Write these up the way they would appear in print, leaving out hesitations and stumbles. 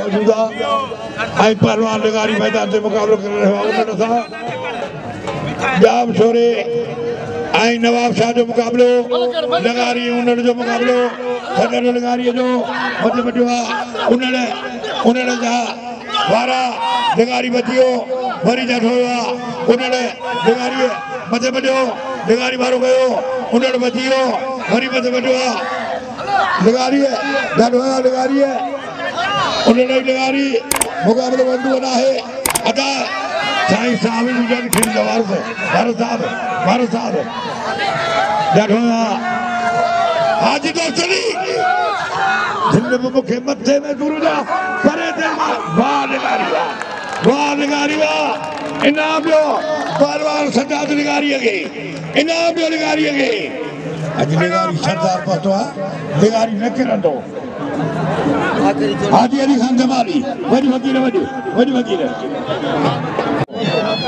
मौजूदा आई पहलवान लगारी मैदान से मुकाबलो कर रहे हो उन्होंने सा जाम छोरे आई नवाब शाह जो मुकाबलो लगारी उन्होंने जो मुकाबलो सदर लगारी जो मध्य मध्य उन्होंने जा वारा लगारी बचियो भरी जट होया उन्होंने लगारी मध्य मध्य लगारी मारो गयो उन्होंने बचियो भरी मध्य मध्य लगारी जट होया लगारी उन्होंने लगारी मुकाबले बंधु बना है अदा साईं साहब मुझे खेल जवार से भारत साहब जट होया हाजी दोस्तरी जिन्हें मुखे मत्थे में दुरुदा परे दे वाह लगारी वाह इनाम जो पहलवान सजाद लगारी है इनाम जो लगारी है अज लगारी सरदार पहुंचवा लगारी न करंदो हाजी अली खान जमाली वडी वकील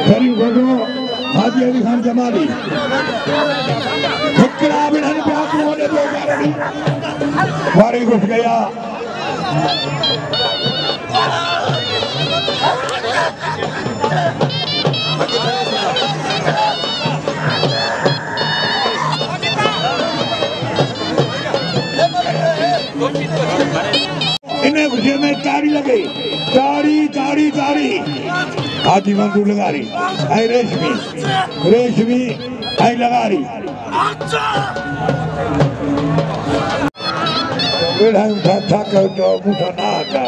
करी वडो हाजी अली खान जमाली हुक्रा बिन प्यास होने दो गाड़ी वारे घुस गया इन्हें खुशी में ताड़ी लगे ताड़ी हाथी मंगू लगारी आई रेशमी आई लगारी था तो मुठा ना आता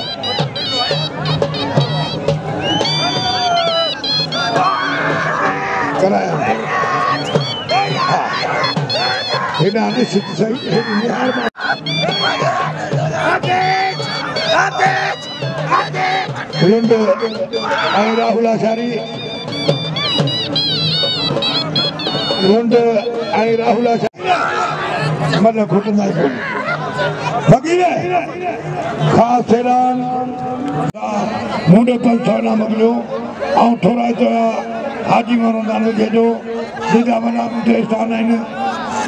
कराया इन्हें निश्चित सही रुंड आई राहुल आचारी मतलब घुटना फकीर खास ऐलान मुंडे पर सोना मगलो और थोड़ा तो हाजी मोहम्मद के जो सीधा बना मुझे स्थान है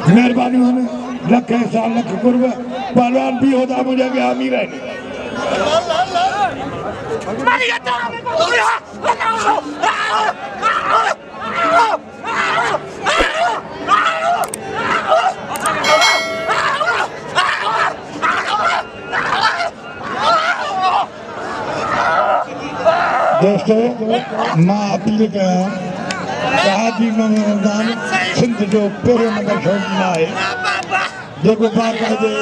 मेहरबानी होने लख साल लख कुर्ब पहलवान भी होता मुझे कि अमीर है दोस्तों मां अपील कया हाजी मोहम्मद सिंध जो पहिरियों नंबर शौक़ न आहे जेको बाक़ाइदे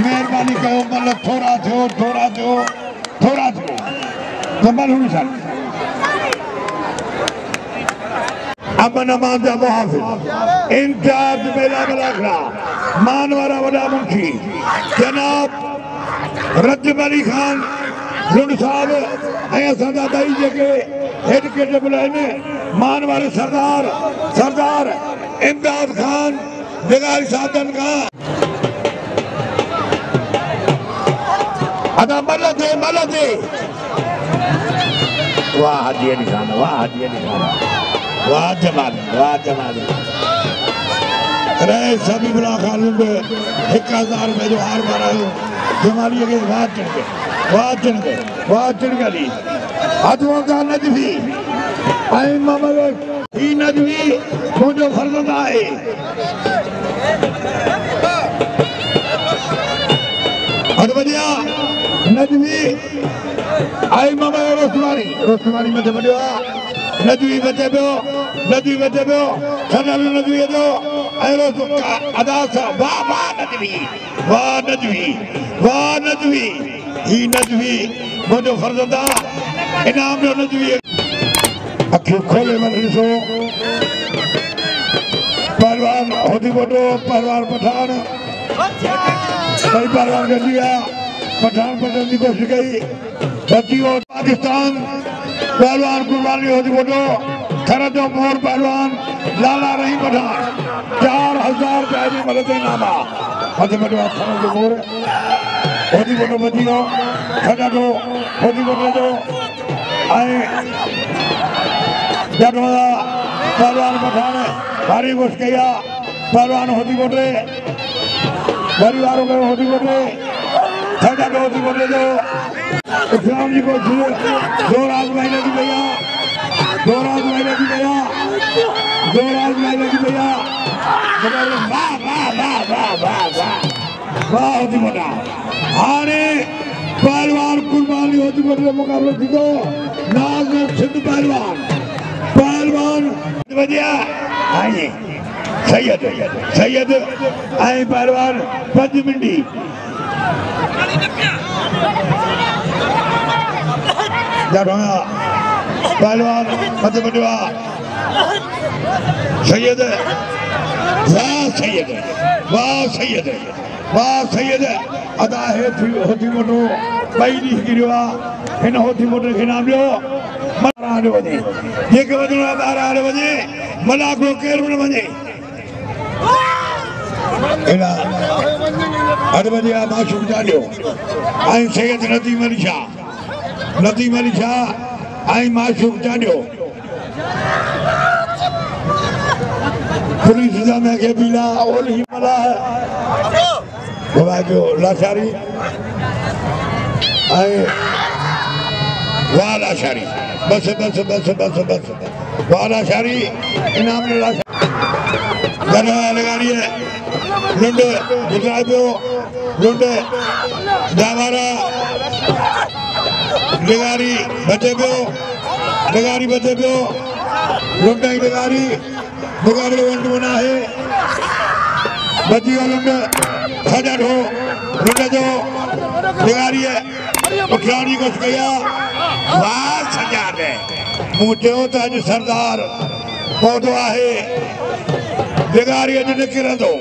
मेहरबानी कयो मतलब थोड़ा थियो कमल हुई सा अमन अमान जा मुहाफ़िज़ इंचार्ज मेला मलाखड़ा मानवारा वॾा मुंशी जनाब रजब अली खान लुंड साहब ऐं असांजा ॿई जेके हेड केटबल आहिनि मानवारे सरदार इमदाद खान निगारी साधन खां अदा मल दे वाह हाजी अली खान वाह जमाली रहे सभी बुला खान 1000 में जो हार मारायो जमाली के वाह चढ़ गई हाथों का नजवी आई ममद ही नजवी मुझे फर्ज आए अदवजिया नजवी आई ममद रोसमानी में बड़ो नजवी बचे पियो सनल नजवी जो ऐरो अदा सा वाह नजवी ही नजवी मुझो फर्जंदा इनाम जो नजवी अखियों खोले मन ॾिसो पहलवान होदी बोटो पहलवान पठान कई पहलवान गंदिया पठान पटन की कोशिश कई बची हो पाकिस्तान पहलवान कुर्बानी होदी बोटो थर जो मोर पहलवान लाला रही पठान 4000 रुपये मदद इनामा मध्य मध्य थर जो मोर होदी बोटो बची हो थर जो होदी बोटो जो जटोदा पहलवान पठान भारी घुस गया पहलवान होती बोले परिवार हो गए होती बोले ठंडा के होती बोले जो इस्लाम जी को दो राज महीने की भैया दो राज महीने की भैया दो राज महीने की भैया वाह वाह वाह वाह वाह वाह वाह होती बोला हारे पहलवान कुर्बानी होती बोले मुकाबले जीतो नाज सिद्ध पहलवान पहलवान बजिया आइए सैयद सैयद आए पहलवान पंचमिंडी पहलवान पंचमिंडवा सैयद वाह सैयद वाह सैयद वाह सैयद अदा है होती मोटो पहली गिरवा इन होती मोटो के नाम लो आने बजे ये के बदला 12 बजे मला को केर में बजे इना 8 बजे आ माशूक जालियो आई सैयद नदीम अली शाह आई माशूक जालियो पुलिस जा में के बिला और ही मला बाबा जो लाचारी आई वाला शारी बस बस बस बस बस वाला शारी इनाम ला गना लगा रही है लुंड गुजरात लुंड जावारा लगारी बचे पे लुंड लगारी मुकाबले वंड बना है बची लुंड हजार हो लुंड जो लगारी है मुखियानी घुस गया वाह सजा दे मुझे तो अज सरदार पौधो है बेगारी अज निकिर दो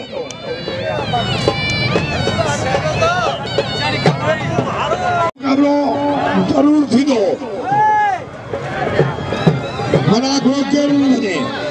जरूर थी दो मना को केर में